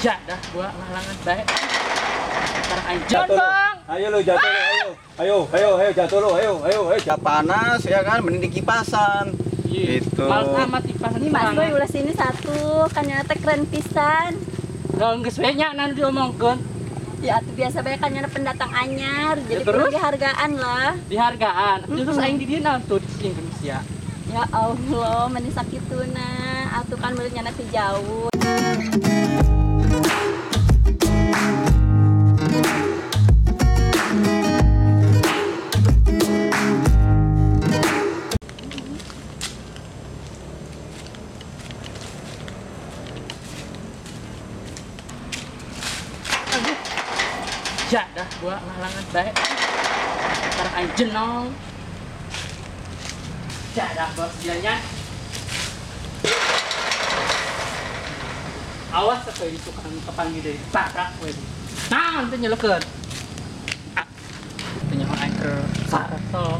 Ya dah gua halangan baik. Sekarang aja bang. Ayo lo jatuh lo, ayo jatuh lo, ayo. Udah panas ya kan, mending di kipasan. Gitu. Mal amat kipas Ini Mas Boy ulah sini satu, kan nyata keren pisan. geus we nya nan diomongkeun. Ya tuh biasa banyak kan nyata pendatang anyar, jadi terus? perlu dihargaan lah. Dihargaan. Terus aing di dieu naon tuh di Indonesia. Ya Allah, meni sakituna, atuh kan mulut nyana teh jauh. Ya dah gua halangan baik. Sekarang aing jenong. Ya dah bos dianya. Awas atuh itu kan kepanggil deui tabrak we. Naon teh nyelekeun. Teh nyaho aing keur sarto.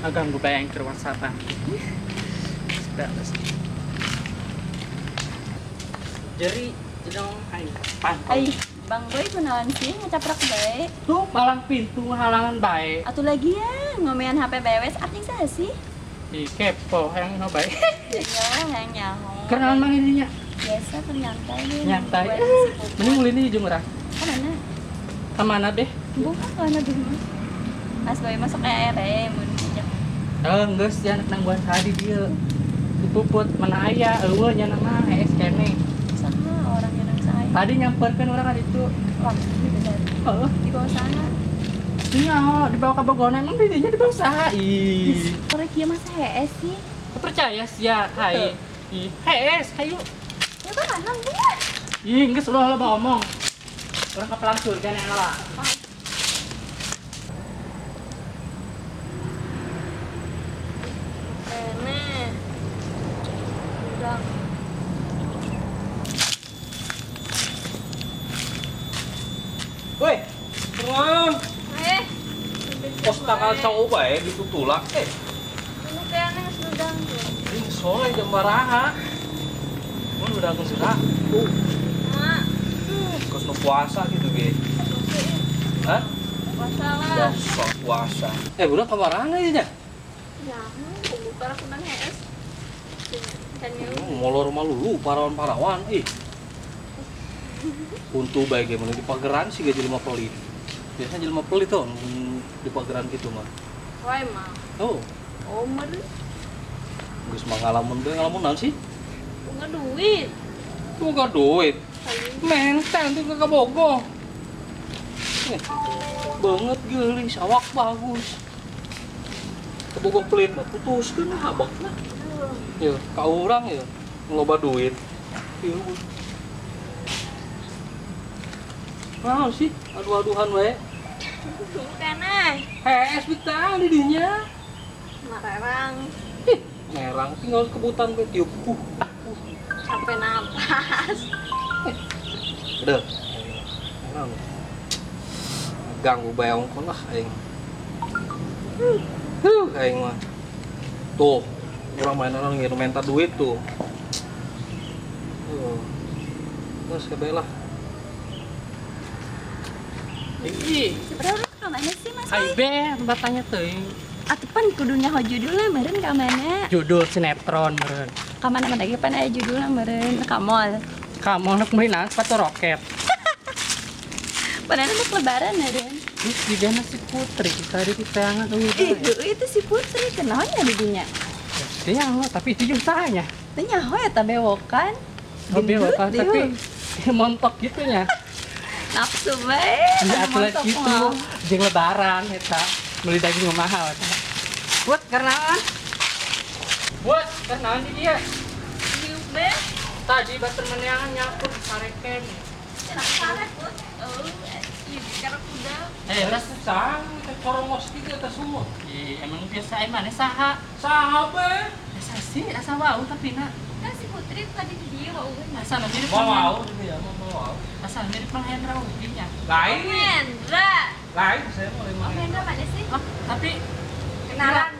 Aganggu bae aing keur WhatsApp-an. Sudah pasti. Jadi jenong aing pantau. Ai, Bang Boy kunaon sih ngecaprak bae? Tuh malang pintu halangan baik. Atuh lagi ya, ngomean HP bewes arting saha sih? Ih kepo yang no baik. Ya, yang nyaho. Kenalan mang ininya. Biasa kan nyantai deh. Nyantai. Buat si Puput. Mending ulin di jeung urang. Mana? Kemana deh? Bukan kana deh mah. Mas Boy masuk ke ere mun dijak. Geus ya anak nang buat hadi dieu. Di Puput mana aya eueuh nya nama es kene. Saha orang yang nang saya. Tadi nyamperkeun urang ka ditu. Wah, bener. Heeh. Di bawah sana. Iya, dibawa ke Bogona emang didinya di bawah saha? Ih. Korek kieu mah saha sih? Percaya sih ya, hai. Ih, es, hayu. Ya kan anang buah. Ih, geus ulah loba ngomong. Urang kapelang surga nih lah. Kene. Udah. Woi, teruang. Pos tanggal sangu bae ditutulak Ini kayaknya sudah. Ini sore jam baraha. Mun udah geus gerak. Tuh, Mak, geus nu puasa gitu ge. Hah? masalah. Sok puasa. Udah kamarana ieu nya? Jangan, buka aku nang es. Kan Molor malulu parawan-parawan ih. Untu bae ge mun di pageran sih gaji 5 pelit. Biasanya 5 pelit tuh di pageran gitu mah. Wah emang. Oh, Omer, geus mah ngalamun bae ngalamun naon sih? bunga duit. Tuh gak duit. Menteng tuh ke Bogo. Banget geulis, awak bagus. Ke Bogo pelit mah putuskeun habakna. Ya, ka urang ya loba duit. Ieu. Naon sih? Aduh-aduhan we. Kene, Es bitang di dinya. mararang Ih, merang tinggal kebutan we tiup. sampai napas. Udah. Naon? Ganggu bae ongkon lah aing. Aing mah. Tuh, urang mainan ngirim minta duit tuh. Terus kebelah. Ih, Sebenarnya ke mana sih Mas hai Boy? be, batanya teuing. Atuh pan kudunya ho judulnya meureun ka mana? Judul sinetron meureun. Ka mana mana ge pan aya judulna meureun ka mall. Kamu anak meunang sepatu roket. Padahal untuk lebaran meureun. Ih, juga nasi putri tadi di tayangan Ih, itu si Putri kenaon ya di dinya? Dia lo, tapi itu juga tanya. Teu nyaho eta bewokan. Hobi Gendut kan, dia. tapi montok gitu nya. Nafsu bae. Ada anu aturan montok gitu, mah. jeung lebaran eta. Beli daging mah mahal eta. Buat karnaan. Buat karnaan di dia. Diuk be. Tadi batur meneangan nyampur sareken. Cenah sarek put. Oh, ieu karena kuda. Udah susah, kita korongos gitu eta sumur. Emang biasa mana saha? Saha be? Biasa sih, asa wau tapi na. Kan si Putri tadi di dia mau Asa nu mirip Mau ya, mau. Asa mirip Mahendra udinya. Lain. Hendra. Lain saya mau Oh, Hendra mana sih? Oh, tapi Kenalan.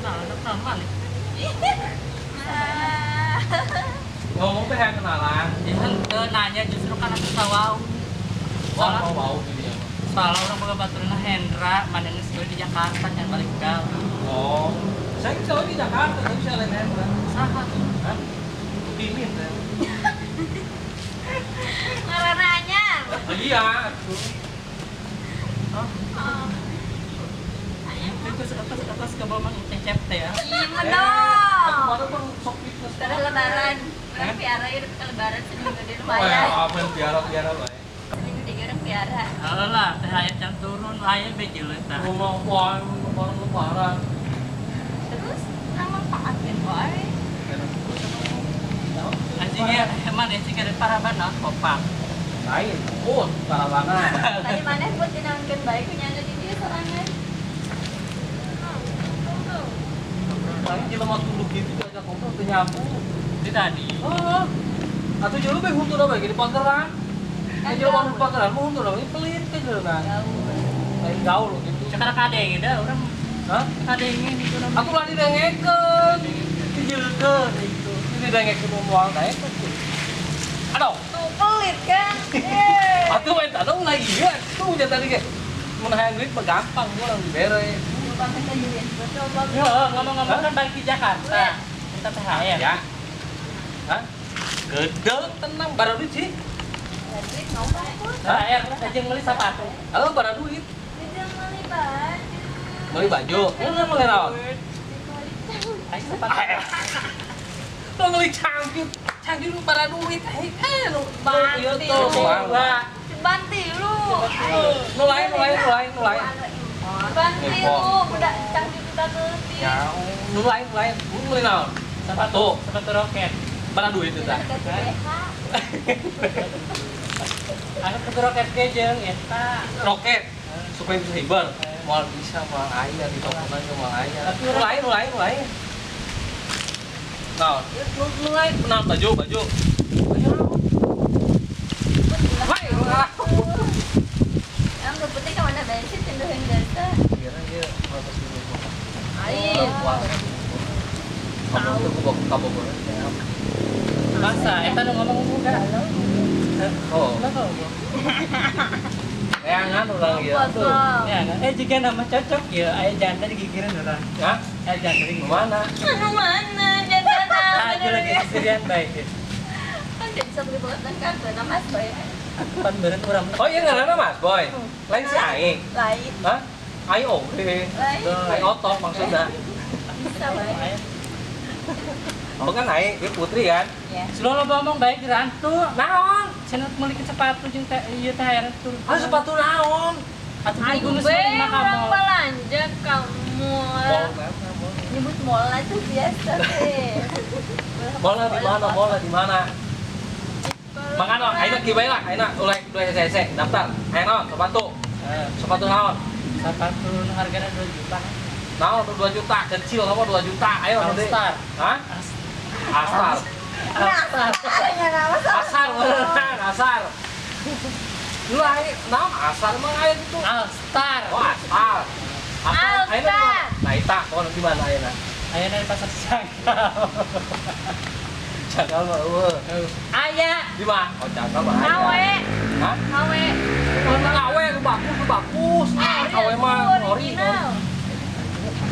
benar, benar, malik. Ngomong teh yang kenalan. Ya henteu nanya justru kan aku tawau. Wah, mau gitu ya. Soalnya orang boga baturna Hendra, mana geus di Jakarta jangan balik gal. Oh, saya kan di Jakarta, tapi saya lain Hendra. Saha? Hah? Pimin saya. Karena anyar. Oh, iya, atuh. Itu atas ke bawah cecep teh ya. Iya Aku dong. baru bang sok fitness. Setelah lebaran, orang piara ya ke lebaran seminggu di Oh rumah ya, ya. apa yang biara bae. Seminggu di orang piara. Alah, teh aya can turun aya bejeuleuh tah. Rumah wah, orang lebaran. Terus nama pakai boy. Anjing ya, emang anjing ada paraban nah kopak. Lain, karavana. Tadi mana buat dinangkeun bae ku nyangga di dia sorangan. Lain di lemah tunduk gitu aja ngobrol teu nyambung. Di tadi. Oh. Atuh jeung bae huntur bae di pageran. Kan jeung mau pageran mau huntur bae pelit ke jeung. Lain gaul gitu. Sekarang kadeng dah orang Hah? kadengin itu namanya. Aku lagi dengekeun. Dijeukeun itu. Ini dengekeun moal daek. Aduh. Tuh pelit kan. Atuh main tadong lagi ya. Tuh nya tadi ge. Mun hayang duit mah gampang gua orang bere. Coba kita jadi coba. Ya, ngomong-ngomong kan balik di Jakarta. Kita THR. Ya. Hah? Gede tenang bara duit sih. Duit ngomong pun. THR aja beli sepatu. Halo bara duit. Dia beli baju. Beli baju. Ini beli naon? Ayo sepatu. Lo beli cangkir. Cangkir lu bara duit. Lu Banti ieu lu. tuh. Banti lu. Nu lain. Banti lu, budak canggih kita keleti. Ya, nu lain. Lu beli naon? Sepatu. Sepatu roket. Bara duit itu tah. Anu sepatu roket ge jeung eta. Roket. Supaya bisa hibar. Moal bisa moal aya di tokona ge moal aya. Nu lain. Nah, nu lain naon baju. Hai, Yang berputih ke mana bensin tinduhin data. kira dia motor sini. Air. Kamu tuh gua kamu boleh. Masa eta nu ngomong juga. Oh, Enggak tahu. kayangan orang ya tuh. Ya, jika nama cocok ya aya janda digigireun urang. Hah? Aya janda di Mana? Anu mana jadinya? Aja lagi sendirian baik. Kan jadi sabri buatan kan beuna Mas Boy. Aku kan beureun urang. Oh iya ngaranna Mas Boy. Lain si Aing. Lain. Hah? Aing oke. Aing otot maksudnya. Bisa bae. Oh kan Aing, dia putri kan? Ya. Sudah lo ngomong baik di rantu. Naon? Cenah meuli sepatu jeung teh ieu teh aya tur. Ah sepatu naon? Atuh Ayo geus be, meuli orang kamu. belanja kamu. Mall kan? Nyebut mall itu biasa deh. Bola di mana? Makanya ayeuna kieu bae lah, ayeuna ulah hese daftar. Aya naon? Sepatu naon? Sepatu nu hargana 2 juta. Naon 2 juta, kecil kamu 2 juta. Ayo gede. All-Star. Hah? Asar. Nah, nama Asar beneran, asar. Lu aing naon asar mah aya gitu. All Star. Oh, asar. Asar. Ayeuna di mana? Alstar. Nah, eta kono di mana ayeuna? Aya dari pasar Cangkal. Cakal mah eueuh. Aya. Di mana? Oh, cakal mah aya. Awe, Hah? awe. Awe nu bagus. Awe mah ori.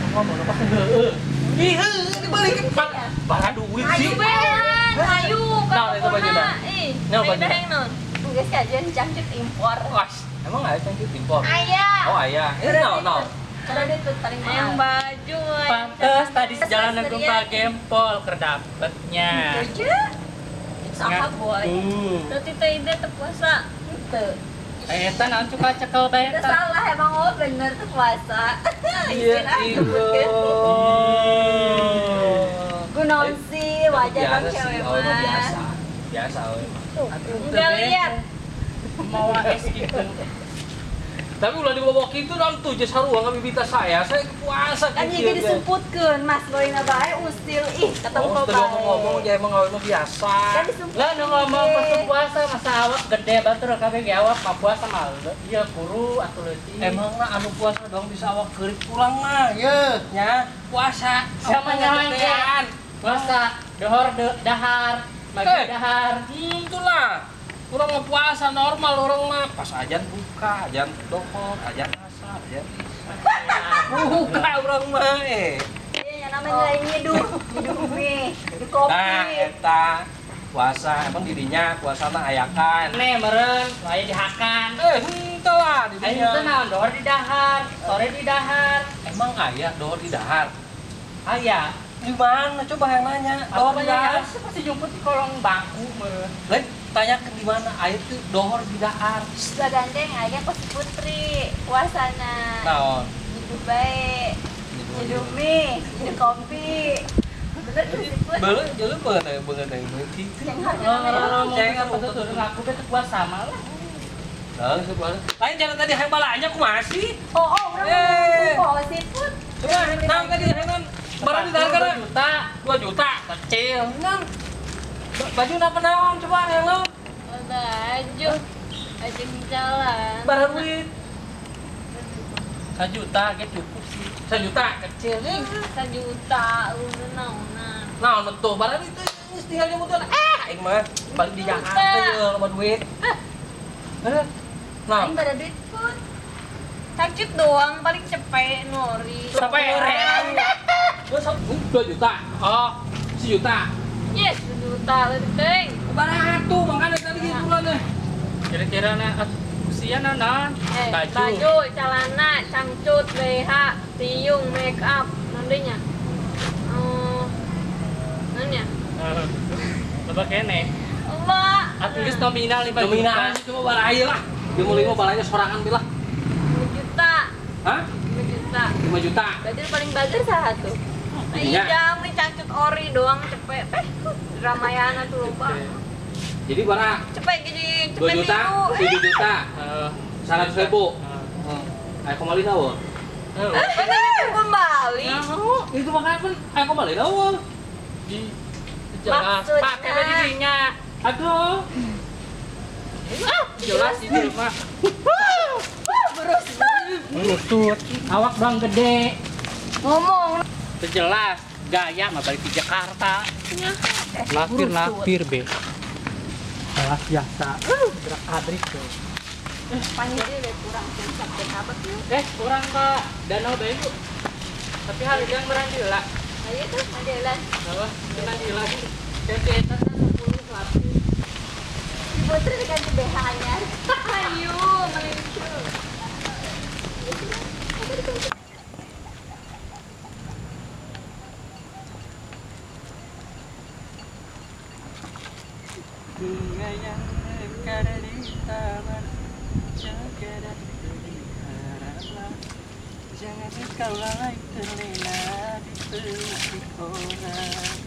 Ngomong apa heueuh. Ih, dibalik kan. Bara duit Ayu sih. belan, ayu. Nah, itu bajuna. Ih, Nah, beda bajuna. yang non. Enggak sih aja jangkit impor. Wah, emang aya cangkir impor? Ayah. Oh, aya. Ini naon? Karena dia tuh paling mahal. Yang baju. Pantes tadi sejalan dengan Pak Gempol keur dapetnya. Kerja. Saha boy. Berarti teh ide teu puasa. Henteu. Eta naon cuka cekel bae Udah eta. salah emang oh bener tuh puasa. Iya, Istirahat. Kunaon sih wajar dong cewek Oh, mah. biasa. Biasa we. Enggak lihat. Mau es gitu. Tapi ulah dibawa kitu dan tuh geus sarua ngabibita saya puasa Kan kieu, jadi ge. disumputkeun Mas Boy na bae ustil ih ketemu Oh, kok teu bae. ngomong ya emang ngawin biasa. Kan disumputkeun. Lah nu ngomong pas puasa masa awak gede batur kabeh ge awak pa puasa mah ieu kuru atuh leutik. Emang mah anu puasa dong bisa awak keurit pulang mah ye nya puasa sama nyawa gedean. Puasa dahar Maghrib dahar. Itulah. Orang mau puasa normal, orang mah pas ajan buka, ajan dohor, ajan asar, ajan isya. Buka orang mah Iya, yang namanya nyeduh mie, nyeduh kopi. Nah, eta puasa emang dirinya puasa mah ayakan. Nih meren, saya dihakan. Henteu lah Ayo dirinya. itu naon dohor di dahar, sore di dahar. Emang aya dohor di dahar? Aya. Di mana? Coba yang nanya. Dohor Dohor di di dahar. dahar pasti jemput di kolong bangku meren. Lain tanyakan di mana? Air tuh dohor di dahar. Gandeng aya pas putri puasana. Naon? Nyeduh bae, nyeduh mie, nyeduh kopi. Bener tuh si Put. Belum, jalan banget gitu. Yang harga Cengar Apa tuh aku betul puasa malah. Lalu sebuah. Lain jalan tadi hayang balanya aku masih. Oh, orang ngomong si Put. Coba nang tadi hayang barang di dahar kana 2 juta. 2 juta kecil. Nang. Baju apa naon coba hayang naon? Baju, baju di jalan. Barang duit 1 juta ge cukup sih. 1 juta kecil. 1 juta, udah naonan. Naon betul barang itu geus tinggal nyebutan. Aing mah balik di Jakarta ye loba duit. Bener. Nah, Aing pada duit Put. Takjut doang, paling cepet nori. sampai real. Gua 2 juta. Oh, 1 juta. Yes, 1 juta lebih teng. Barang atuh makanya tadi gitu bulan deh. Kira-kira usia naon? Baju, celana, cangcut, BH, tiung, make up, nantinya. Nanya. Coba kene. Allah. Atuh geus nominal 5 juta. Dominan cuma baraya lah. Dia mau 5 balanya sorangan bilah. 5 juta. Hah? 5 juta. 5 juta. Baju paling bagus saha tuh. Nah, Iya. jam nih cangcut ori doang cepet. Ramayana tuh lupa. Jadi barang Cepet gini, 2 cepet juta, minggu. 7 juta, Eh, 100.000. Ayo kembali nawa. Kembali. Itu makanya kan ayo kembali nawa. di jelas Maksudnya. pakai baju dirinya. Aduh. Jelas itu mah. Berus. Merusut, awak bang gede. Ngomong. Jelas gaya mah balik ke Jakarta. Lapir be. Kelas biasa. Gerak abrik tuh. Panggil dia kurang sensat dan apa tuh? Kurang ke Danau Bayu. Tapi hari yang berandila. Ayo tuh, modelan. Apa? Kita di lagi. Kegiatan 10 lapis. Si Putri dikasih BH-nya. Ayo, melucu. Bunga yang mekar di taman, segera dipeliharalah. Jangan kau lalai terlena di peluk orang.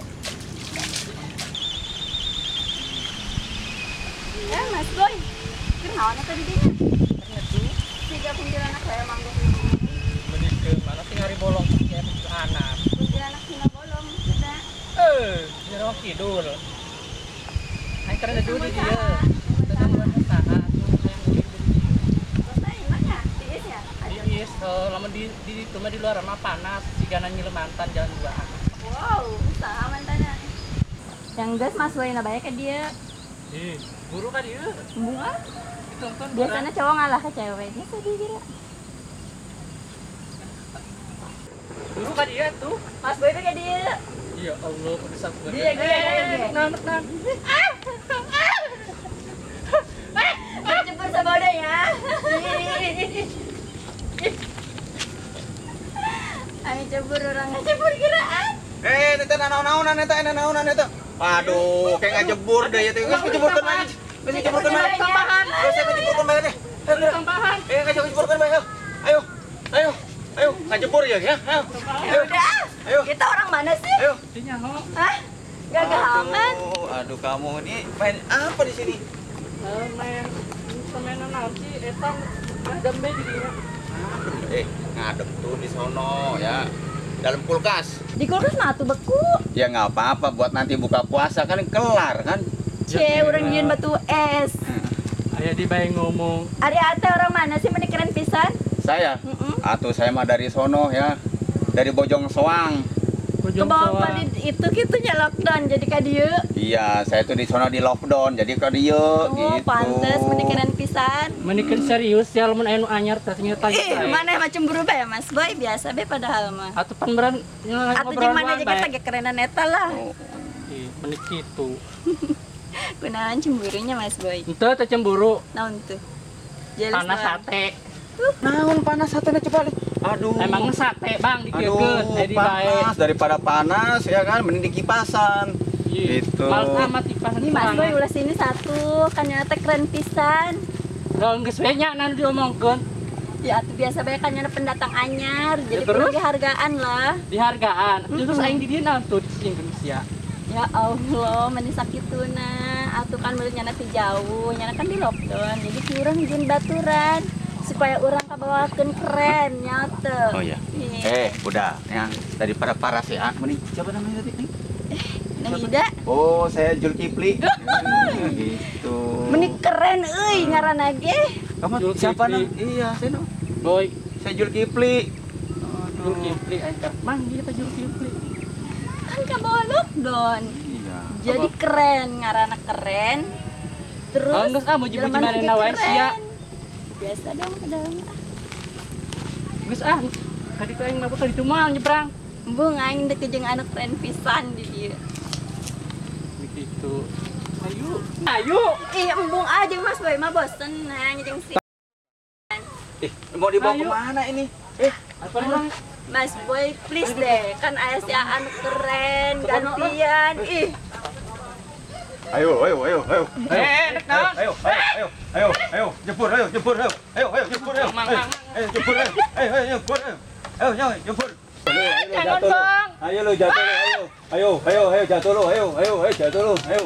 Ya, Mas Boy. Kenalannya tadi dia. Tiga kuntilanak saya manggung. Menik ke mana sih hari bolong ya anak. Kuntilanak sina bolong. Sudah. Jero kidul. Hai karena dulu dia. Sama-sama. Kita buat usaha tuh yang ulik Selesai, mana? Tiis ya? Iya, lama di rumah di luar mah panas, siga nyilem mantan jalan dua. Wow, usaha mantannya. Yang gas Mas Boy nabaya ke dia. Buru kan dia. Bunga. Ditonton Biasanya cowok ngalah ke cewek. Ini sedih kira. buru kan dia tuh. Mas Boy tuh ke dia. Ya Allah, bisa gue. Dia. Nan. Berjemur sama udah ya. Ayo cebur orang ngejebur kiraan. Neta naon-naonan neta. Waduh, kayak ngajebur deh ya teh. Geus ngejeburkeun lagi. Geus ngejeburkeun lagi. Tambahan. Geus ngejeburkeun bae deh. Tambahan. Ngejeburkeun bae. Ayo, ngajebur ya. Ayo. Ya udah. Ayo. Kita orang mana sih? Ayo. Dinya ho. Hah? Gagaman. Aduh, kamu ini main apa di sini? Main permainan naon sih eta adem be di dinya. Ngadep tuh di sono ya. Dalam kulkas. Di kulkas mah tuh beku. Ya nggak apa-apa buat nanti buka puasa kan kelar kan. Cie, orang nyiun batu es. Aya di bae ngomong. Ari ate orang mana sih meni keren pisan? Saya, Heeh. atuh saya mah dari sono ya. Dari Bojong Soang. Bojong Kebawa Soang. di itu gitunya lockdown jadi ka dieu. Iya, saya tuh di sono di lockdown, jadi ke dia Oh, gitu. pantes menikahan pisan. Menikeun serius ya lamun aya nu anyar teh ternyata. Mana mah cemburu bae Mas Boy, biasa bae padahal mah. Atuh pan beran Atuh jeung mana aja kita ge kerenan eta lah. Oh, menik kitu. Kunaon cemburunya Mas Boy? Henteu teh cemburu. Naon tuh? Jelas Panas naon? sate. naon panas satenya coba lihat. Aduh. Emang sate Bang dikeukeun Aduh, jadi bae. panas daripada panas ya kan, mending di kipasan. Gitu. Males amat kipas. Ini Mas Boy ulah sini satu, kan nyata keren pisan. Kalau geus we nya nan diomongkeun Ya atuh biasa bae kan nyata pendatang anyar, jadi terus? perlu dihargaan lah. dihargaan. Terus aing di dieu naon tuh di Indonesia. Ya Allah, meni sakituna. Atuh kan menurut nyana teh jauh, nyana kan di lockdown, jadi kurang izin baturan supaya orang kabawakeun keren nyata. Oh iya. Iya. Udah ya, daripada paras ya. Mending siapa namanya tadi? Nang Ida, Oh, saya Julkifli. Gitu. meni keren euy ngaranna ge. Kamu Julkifli. siapa nang? Iya, saya no. Boy, Saya Julkifli. Julkifli aing teh. Mang dia teh Julkifli. Kan kabawa lockdown. Iya. Jadi keren, ngaranna keren. Terus Oh, geus muji-muji jelema manehna ge wae keren. sia. Biasa dong kadang. Geus tadi tuh aing mah bakal ditu moal nyebrang. Embung aing deket jeung anu keren pisan di dieu. Begitu. Ayo. Ih, embung aja Mas Boy mah bosen nang jeung si Mau dibawa Ayo. kemana ini? Apa namanya? Mas Boy please deh, kan aya si anu keren gantian. Ih, Ayo. Nek naon? Ayo, jemput, ayo, jemput, ayo, jemput, ayo, Mang. jemput, ayo, jemput, ayo, jemput. Jangan, Bang. Ayo lu jatuh lu, ayo, jatuh lu, ayo, jatuh lu, ayo.